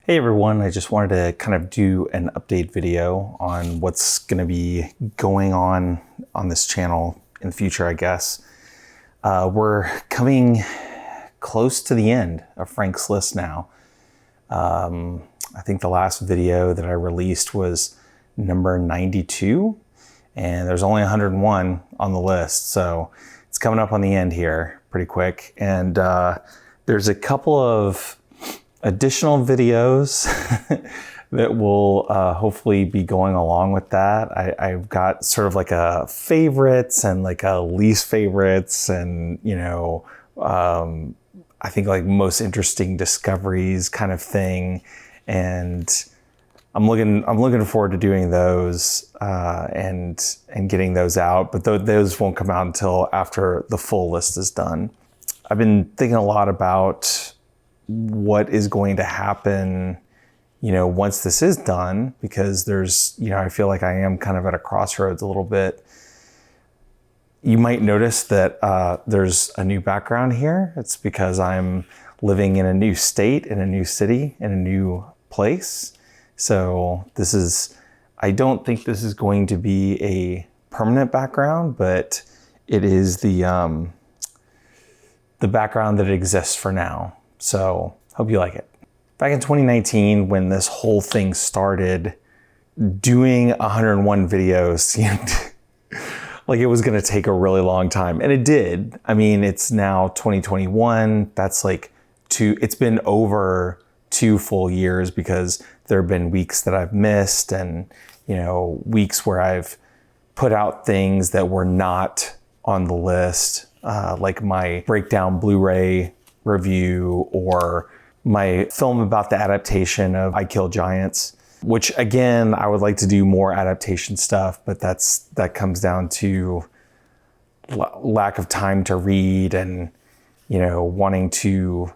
Hey everyone, I just wanted to kind of do an update video on what's going to be going on this channel in the future, I guess. We're coming close to the end of Frank's List now. I think the last video that I released was number 92, and there's only 101 on the list, so it's coming up on the end here pretty quick. And there's a couple of additional videos that will hopefully be going along with that. I've got sort of like a favorites and like a least favorites, and I think like most interesting discoveries kind of thing. And I'm looking forward to doing those and getting those out, but those won't come out until after the full list is done. I've been thinking a lot about what is going to happen, once this is done, because there's, I feel like I am kind of at a crossroads a little bit. You might notice that there's a new background here. It's because I'm living in a new state, in a new city, in a new place. So I don't think this is going to be a permanent background, but it is the background that exists for now. So hope you like it. Back in 2019, when this whole thing started, doing 101 videos seemed like it was going to take a really long time. And it did. I mean, it's now 2021. That's like it's been over 2 full years, because there have been weeks that I've missed, and, weeks where I've put out things that were not on the list, like my breakdown Blu-ray review, or my film about the adaptation of I Kill Giants, which again, I would like to do more adaptation stuff, but that comes down to lack of time to read and, wanting to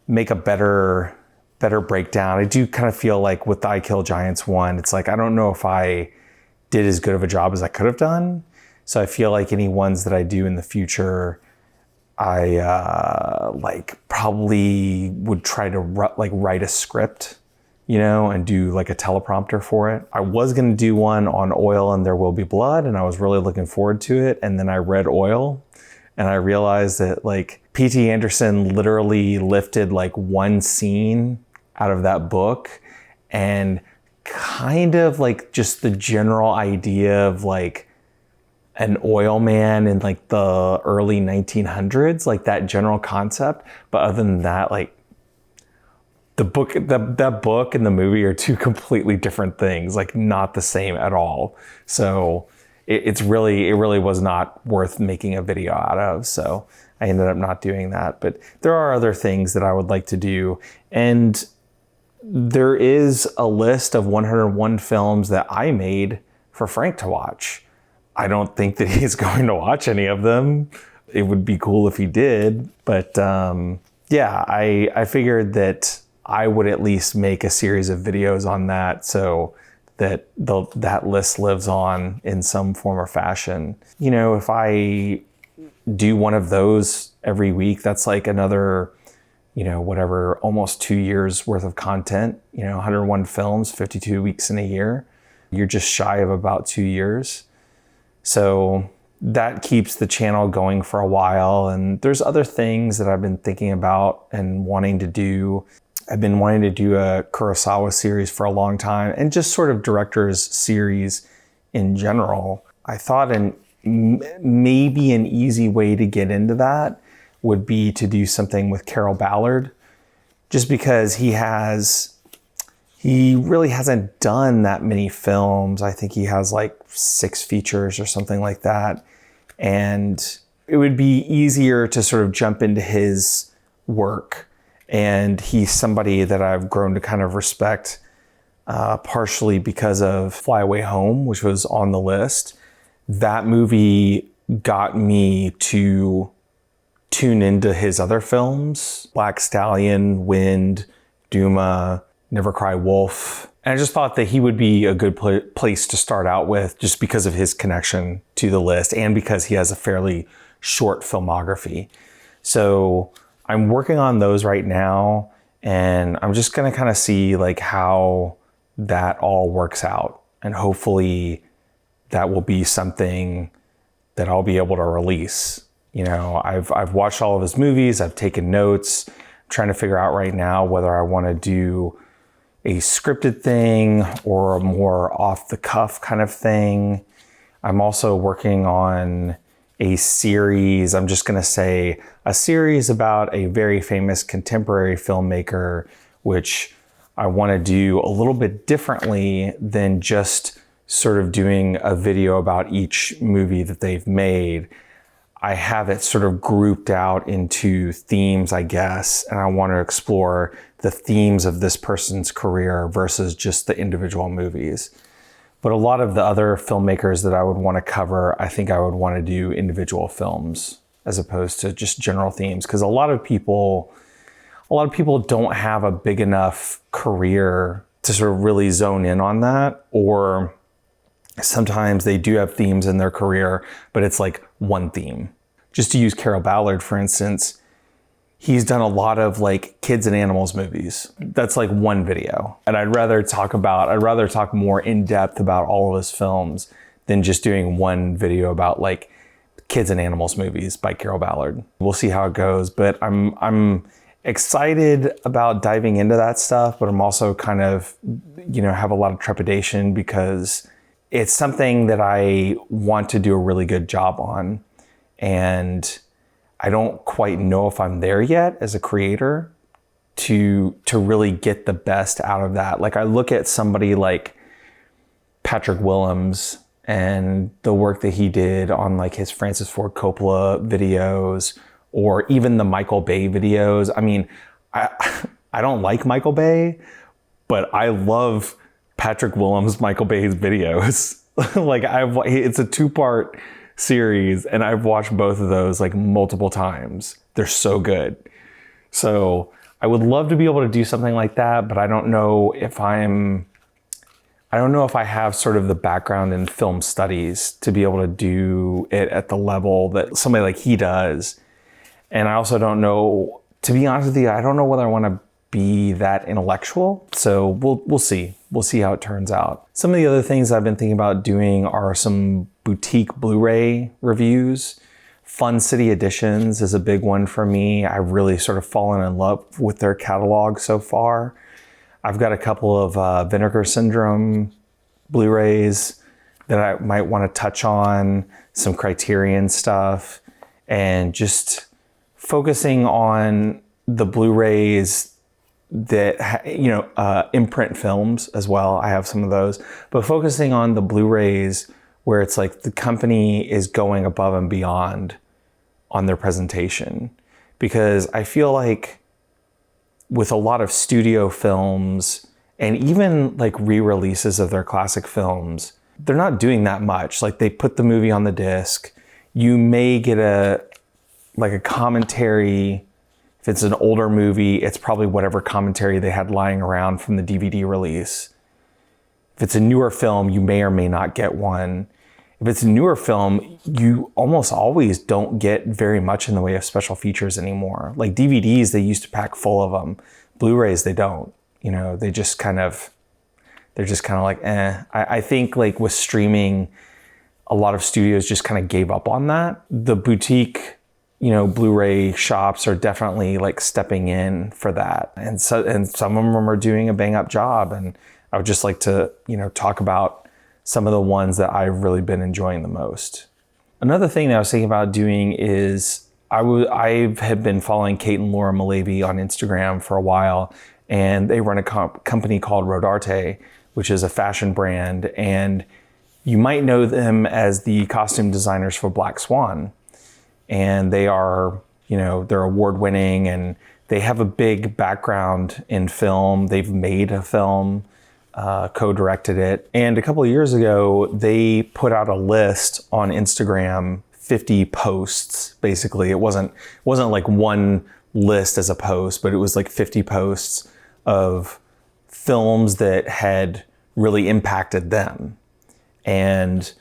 make a better breakdown. I do kind of feel like with the I Kill Giants one, it's like, I don't know if I did as good of a job as I could have done. So I feel like any ones that I do in the future, I probably would try to write a script, and do like a teleprompter for it. I was going to do one on Oil and There Will Be Blood, and I was really looking forward to it. And then I read Oil, and I realized that P.T. Anderson literally lifted one scene out of that book, and kind of just the general idea of an oil man in the early 1900s, that general concept. But other than that, that book and the movie are two completely different things, not the same at all. So it really was not worth making a video out of. So I ended up not doing that. But there are other things that I would like to do. And there is a list of 101 films that I made for Frank to watch. I don't think that he's going to watch any of them. It would be cool if he did. But yeah, I figured that I would at least make a series of videos on that, so that that list lives on in some form or fashion. If I do one of those every week, that's another, almost 2 years worth of content. 101 films, 52 weeks in a year. You're just shy of about 2 years. So that keeps the channel going for a while. And there's other things that I've been thinking about and wanting to do. I've been wanting to do a Kurosawa series for a long time, and just sort of director's series in general. I thought maybe an easy way to get into that would be to do something with Carroll Ballard, just because he really hasn't done that many films. I think he has 6 features or something like that. And it would be easier to sort of jump into his work. And he's somebody that I've grown to kind of respect, partially because of Fly Away Home, which was on the list. That movie got me to tune into his other films: Black Stallion, Wind, Duma, Never Cry Wolf. And I just thought that he would be a good place to start out with, just because of his connection to the list and because he has a fairly short filmography. So I'm working on those right now, And I'm just going to kind of see like how that all works out. And hopefully that will be something that I'll be able to release. You know, I've watched all of his movies. I've taken notes. I'm trying to figure out right now whether I want to do a scripted thing or a more off the cuff kind of thing. I'm also working on a series. I'm just going to say a series about a very famous contemporary filmmaker, which I want to do a little bit differently than just sort of doing a video about each movie that they've made. I have it sort of grouped out into themes, I guess, and I want to explore the themes of this person's career versus just the individual movies. But a lot of the other filmmakers that I would want to cover, I think I would want to do individual films as opposed to just general themes, because a lot of people don't have a big enough career to sort of really zone in on that, or sometimes they do have themes in their career, but it's like one theme. Just to use Carroll Ballard, for instance, he's done a lot of like kids and animals movies. That's like one video. And I'd rather talk more in depth about all of his films than just doing one video about like kids and animals movies by Carroll Ballard. We'll see how it goes, but I'm excited about diving into that stuff, but I'm also kind of, you know, have a lot of trepidation because it's something that I want to do a really good job on. And I don't quite know if I'm there yet as a creator to really get the best out of that. Like I look at somebody like Patrick Willems and the work that he did on like his Francis Ford Coppola videos, or even the Michael Bay videos. I mean, I don't like Michael Bay, but I love Patrick Willems, Michael Bay's videos. Like it's a 2-part series and I've watched both of those like multiple times. They're so good. So I would love to be able to do something like that, but I don't know if I have sort of the background in film studies to be able to do it at the level that somebody like he does. And I also don't know, to be honest with you, I don't know whether I want to be that intellectual. So we'll see. We'll see how it turns out. Some of the other things I've been thinking about doing are some boutique Blu-ray reviews. Fun City Editions is a big one for me. I've really sort of fallen in love with their catalog so far. I've got a couple of Vinegar Syndrome Blu-rays that I might want to touch on, some Criterion stuff, and just focusing on the Blu-rays that, you know, imprint films as well. I have some of those, but focusing on the Blu-rays where it's like the company is going above and beyond on their presentation. Because I feel like with a lot of studio films and even like re-releases of their classic films, they're not doing that much. Like they put the movie on the disc. You may get a commentary. If it's an older movie, it's probably whatever commentary they had lying around from the DVD release. If it's a newer film, you may or may not get one. If it's a newer film, you almost always don't get very much in the way of special features anymore. Like DVDs, they used to pack full of them. Blu-rays, they don't. You know, they're just kind of like, eh. I think like with streaming, a lot of studios just kind of gave up on that. The boutique, you know, Blu-ray shops are definitely like stepping in for that. And some of them are doing a bang up job. And I would just like to, you know, talk about some of the ones that I've really been enjoying the most. Another thing that I was thinking about doing is I have been following Kate and Laura Malaby on Instagram for a while, and they run a company called Rodarte, which is a fashion brand. And you might know them as the costume designers for Black Swan. And they are, you know, they're award winning and they have a big background in film. They've made a film, co-directed it. And a couple of years ago, they put out a list on Instagram, 50 posts, basically. It wasn't like one list as a post, but it was like 50 posts of films that had really impacted them. And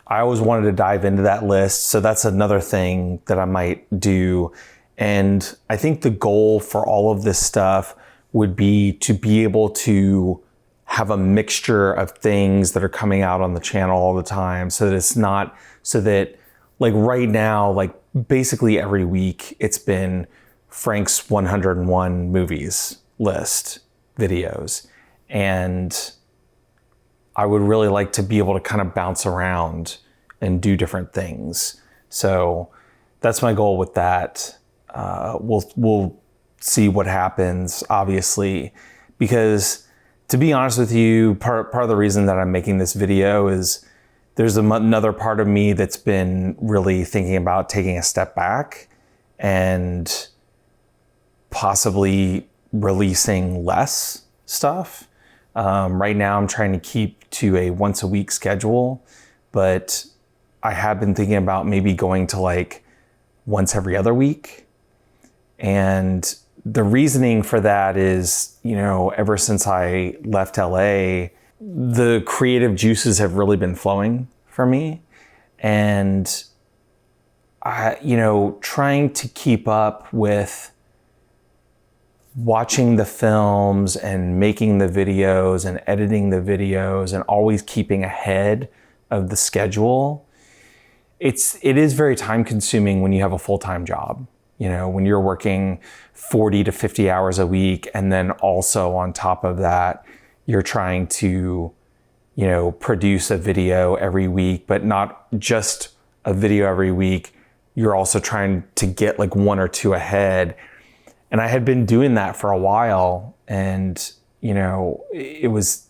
I always wanted to dive into that list. So that's another thing that I might do. And I think the goal for all of this stuff would be to be able to have a mixture of things that are coming out on the channel all the time, so that it's not, so that like right now, like basically every week it's been Frank's 101 movies list videos. And I would really like to be able to kind of bounce around and do different things. So that's my goal with that. We'll see what happens, obviously, because to be honest with you, part of the reason that I'm making this video is there's another part of me that's been really thinking about taking a step back and possibly releasing less stuff. Right now I'm trying to keep to a once a week schedule, but I have been thinking about maybe going to like once every other week. And the reasoning for that is, you know, ever since I left LA, the creative juices have really been flowing for me. And you know, trying to keep up with watching the films and making the videos and editing the videos and always keeping ahead of the schedule, it is very time consuming when you have a full-time job. You know, when you're working 40 to 50 hours a week, and then also on top of that, you're trying to, you know, produce a video every week, but not just a video every week. You're also trying to get like one or two ahead. And I had been doing that for a while, and, you know, it was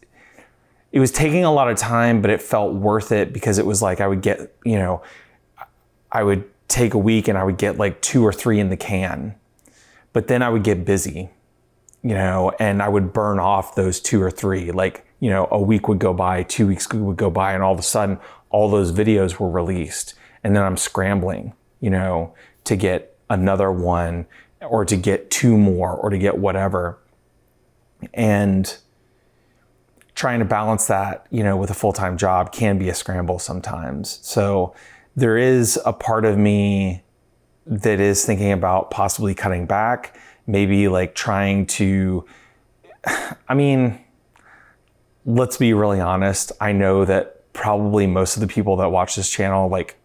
taking a lot of time, but it felt worth it, because it was like I would get, you know, I would take a week and I would get like 2 or 3 in the can, but then I would get busy, you know, and I would burn off those 2 or 3. Like, you know, a week would go by, 2 weeks would go by, and all of a sudden all those videos were released. And then I'm scrambling, you know, to get another one, or to get 2 more, or to get whatever. And trying to balance that, you know, with a full-time job can be a scramble sometimes. So there is a part of me that is thinking about possibly cutting back, maybe like trying to, I mean, let's be really honest. I know that probably most of the people that watch this channel, like,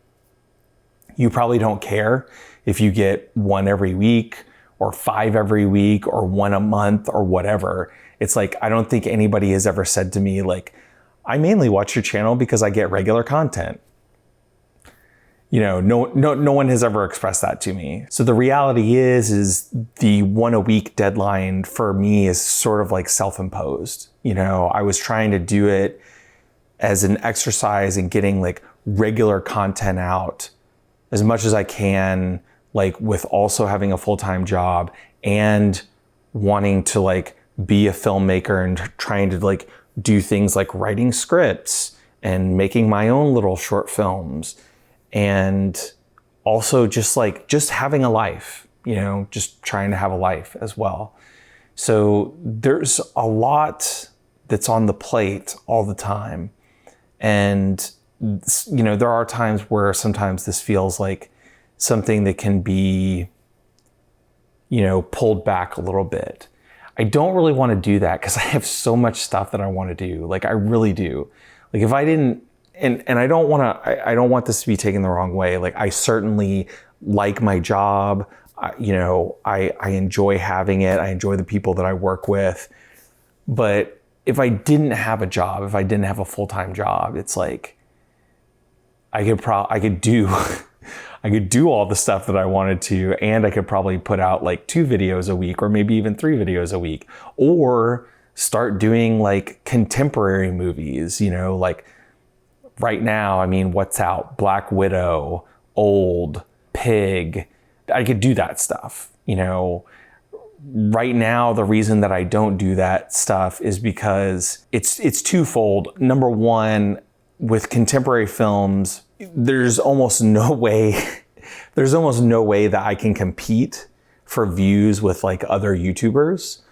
you probably don't care if you get 1 every week or 5 every week or 1 a month or whatever. It's like, I don't think anybody has ever said to me, like, I mainly watch your channel because I get regular content. You know, no one has ever expressed that to me. So the reality is the 1 a week deadline for me is sort of like self-imposed. You know, I was trying to do it as an exercise in getting like regular content out as much as I can, like with also having a full-time job and wanting to like be a filmmaker and trying to like do things like writing scripts and making my own little short films. And also just having a life, you know, just trying to have a life as well. So there's a lot that's on the plate all the time. And, you know, there are times where sometimes this feels like something that can be, you know, pulled back a little bit. I don't really want to do that because I have so much stuff that I want to do. Like, I really do. Like, if I didn't, and I don't want this to be taken the wrong way. Like, I certainly like my job. You know, I enjoy having it. I enjoy the people that I work with. But if I didn't have a job, if I didn't have a full-time job, it's like I could do I could do all the stuff that I wanted to, and I could probably put out like 2 videos a week, or maybe even 3 videos a week, or start doing like contemporary movies, you know, like right now, I mean, what's out? Black Widow, Old, Pig. I could do that stuff, you know. Right now, the reason that I don't do that stuff is because it's twofold. Number one, with contemporary films, there's almost no way that I can compete for views with like other YouTubers.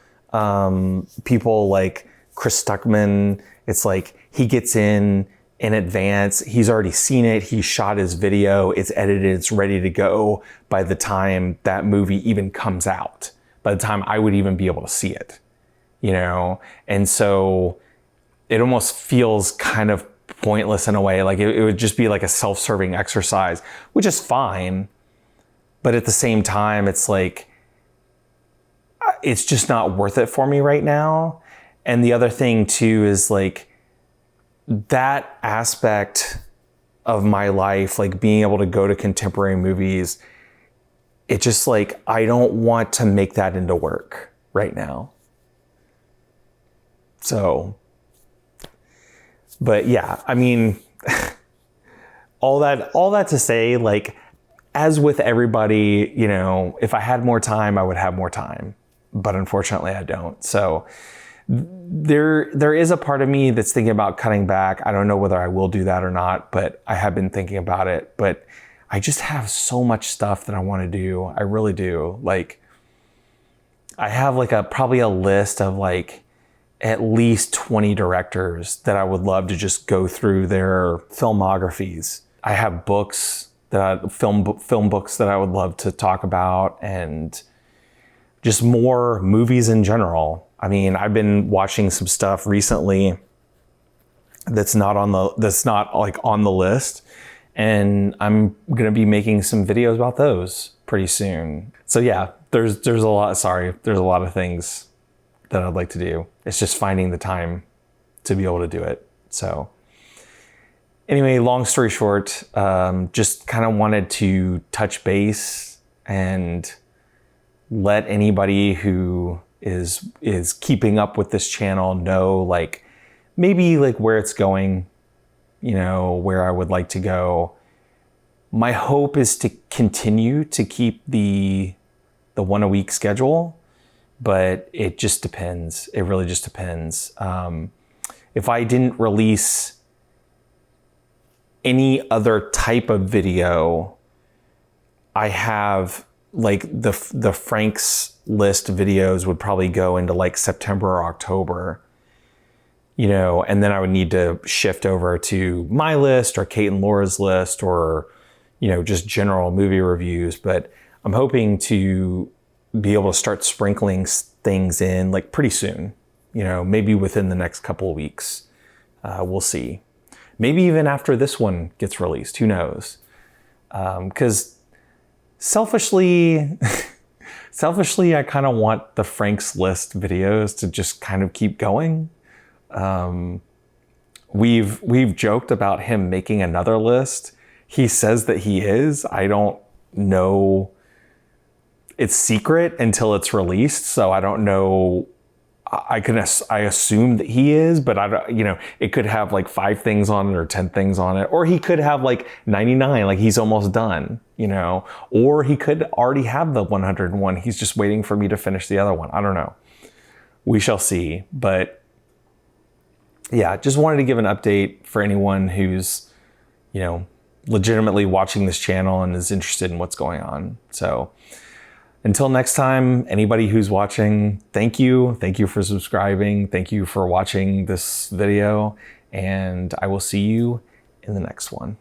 People like Chris Stuckman, it's like he gets in advance. He's already seen it. He shot his video. It's edited. It's ready to go by the time that movie even comes out, by the time I would even be able to see it. you know? And so it almost feels kind of pointless in a way. Like it would just be like a self-serving exercise, which is fine. But at the same time, it's like, it's just not worth it for me right now. And the other thing too is like that aspect of my life, like being able to go to contemporary movies, it just like, I don't want to make that into work right now. So, but yeah, I mean, all that to say, like, as with everybody, you know, if I had more time, I would have more time, but unfortunately I don't. So there is a part of me that's thinking about cutting back. I don't know whether I will do that or not, but I have been thinking about it. But I just have so much stuff that I want to do. I really do. Like, I have like probably a list of like at least 20 directors that I would love to just go through their filmographies. I have books film books that I would love to talk about, and just more movies in general. I mean, I've been watching some stuff recently that's not like on the list, and I'm gonna be making some videos about those pretty soon. So yeah, there's a lot of things that I'd like to do. It's just finding the time to be able to do it. So anyway, long story short, just kind of wanted to touch base and let anybody who is keeping up with this channel know, like, maybe like where it's going, you know, where I would like to go. My hope is to continue to keep the 1 a week schedule, but it just depends. It really just depends. If I didn't release any other type of video, I have like the Frank's List videos would probably go into like September or October, you know, and then I would need to shift over to my list or Kate and Laura's list, or, you know, just general movie reviews. But I'm hoping to be able to start sprinkling things in like pretty soon, you know, maybe within the next couple of weeks. We'll see. Maybe even after this one gets released, who knows? Because selfishly, I kind of want the Frank's List videos to just kind of keep going. We've joked about him making another list. He says that he is. I don't know. It's secret until it's released, so I don't know. I assume that he is, but I don't, you know, it could have like 5 things on it or 10 things on it, or he could have like 99, like he's almost done, you know, or he could already have the 101. He's just waiting for me to finish the other one. I don't know. We shall see. But yeah, just wanted to give an update for anyone who's, you know, legitimately watching this channel and is interested in what's going on. So until next time, anybody who's watching, thank you. Thank you for subscribing. Thank you for watching this video, and I will see you in the next one.